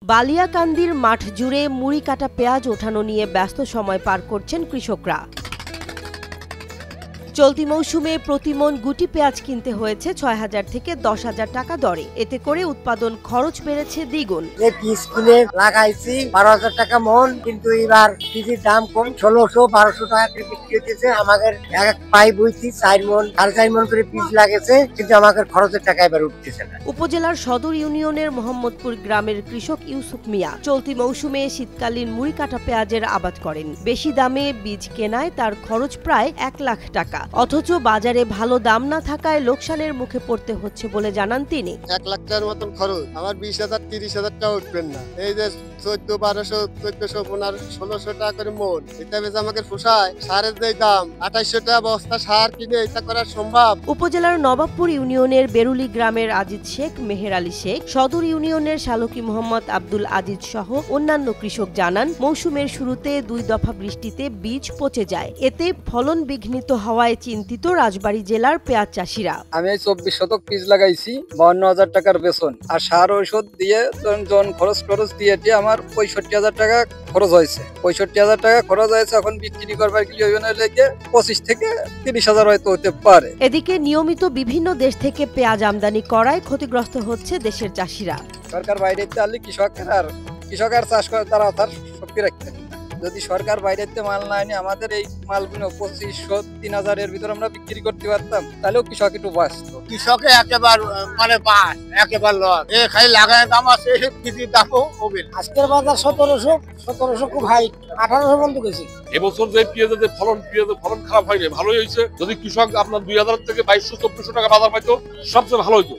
বালিয়াকান্দির মাঠ জুড়ে মুড়ি কাটা পেঁয়াজ ওঠানো নিয়ে ব্যস্ত সময় পার করছেন কৃষকরা। চলতি মৌসুমে প্রতি মন গুটি পেঁয়াজ কিনতে হয়েছে ৬,০০০ থেকে ১০,০০০ টাকা দরে। এতে করে উৎপাদন খরচ বেড়েছে দ্বিগুণ। বীজ কিনে লাগাইছি ১২,০০০ টাকা মন, কিন্তু এবার বীজের দাম কম, ১৬০০-১২০০ টাকা করে বিক্রি হতেছে। আমাদের এক পাই বইছি ৪ মন ৪.৫ মন করে বীজ লাগেছে, কিন্তু আমাদের খরচের টাকা এবার উঠতেছে না। উপজেলার সদর ইউনিয়নের মোহাম্মদপুর গ্রামের কৃষক ইউসুফ মিয়া চলতি মৌসুমে শীতকালীন মুড়ি কাটা পেঁয়াজের আবাদ করেন। বেশি দামে বীজ কেনায় তার খরচ প্রায় ১ লাখ টাকা। অথচ বাজারে ভালো দাম না থাকায় লোকসানের মুখে পড়তে হচ্ছে বলে জানান তিনি। ১ লাখ টাকার মতন খরচ, আমার ২০,০০০ ৩০,০০০ টাকা উঠবেন না। এই যে ১৪,১২০০ ১৪০০ ১৫০০ ১৬০০ টাকা করে মন, এটা বেশ আমাকে পোষায়। সারের যে দাম ২৮০০ টাকা বস্তা সার কিনে এটা করা সম্ভব। উপজেলার নবাবপুর ইউনিয়নের বেরুলি গ্রামের আজিজ শেখ, মেহের আলী শেখ, সদর ইউনিয়নের শালকি মোহাম্মদ আব্দুল আজিজ সহ অন্যান্য কৃষক জানান, মৌসুমের শুরুতে ২ দফা বৃষ্টিতে বীজ পচে যায়। এতে ফলন বিঘ্নিত হওয়ায় চিন্তিত রাজবাড়ী জেলার পেঁয়াজ চাষিরা। আমি ২৪ শতক বীজ লাগাইছি, ৫২,০০০ টাকার বেতন আর সার ঔষধ দিয়ে জন খরচ দিয়ে আমার ৬৫,০০০ টাকা খরচ হয়েছে। ৬৫,০০০ টাকা খরচ হয়েছে। এখন বিক্রি করবার কি লেগে ২৫ থেকে ৩০,০০০ হয়তো হতে পারে। এদিকে নিয়মিত বিভিন্ন দেশ থেকে পেঁয়াজ আমদানি করায় ক্ষতিগ্রস্ত হচ্ছে দেশের চাষিরা। সরকার বাইরে আনলে কৃষকের চাষ করে তারা তার শক্তি রাখতে। যদি সরকার বাইরেতে মাল না আনে আমাদের এই মালগুলো ২৫০০ ৩,০০০ এর ভিতরে আমরা বিক্রি করতে পারতাম, তাহলেও কৃষক একটু বাঁচত। কৃষকে একেবারে বাস একেবারে লস, খালি লাগায় দাম আছে, কৃষির দামও হবে। আজকের বাজার ১৭০০ খুব হাই, ১৮০০ বন্ধ গেছি। এবছর যে পেঁয়াজের ফলন খারাপ হয়নি, ভালোই হয়েছে। যদি কৃষক আপনার ২,০০০ থেকে ২২০০-২৪০০ টাকা বাজার পাইতো সবচেয়ে ভালো হইতো।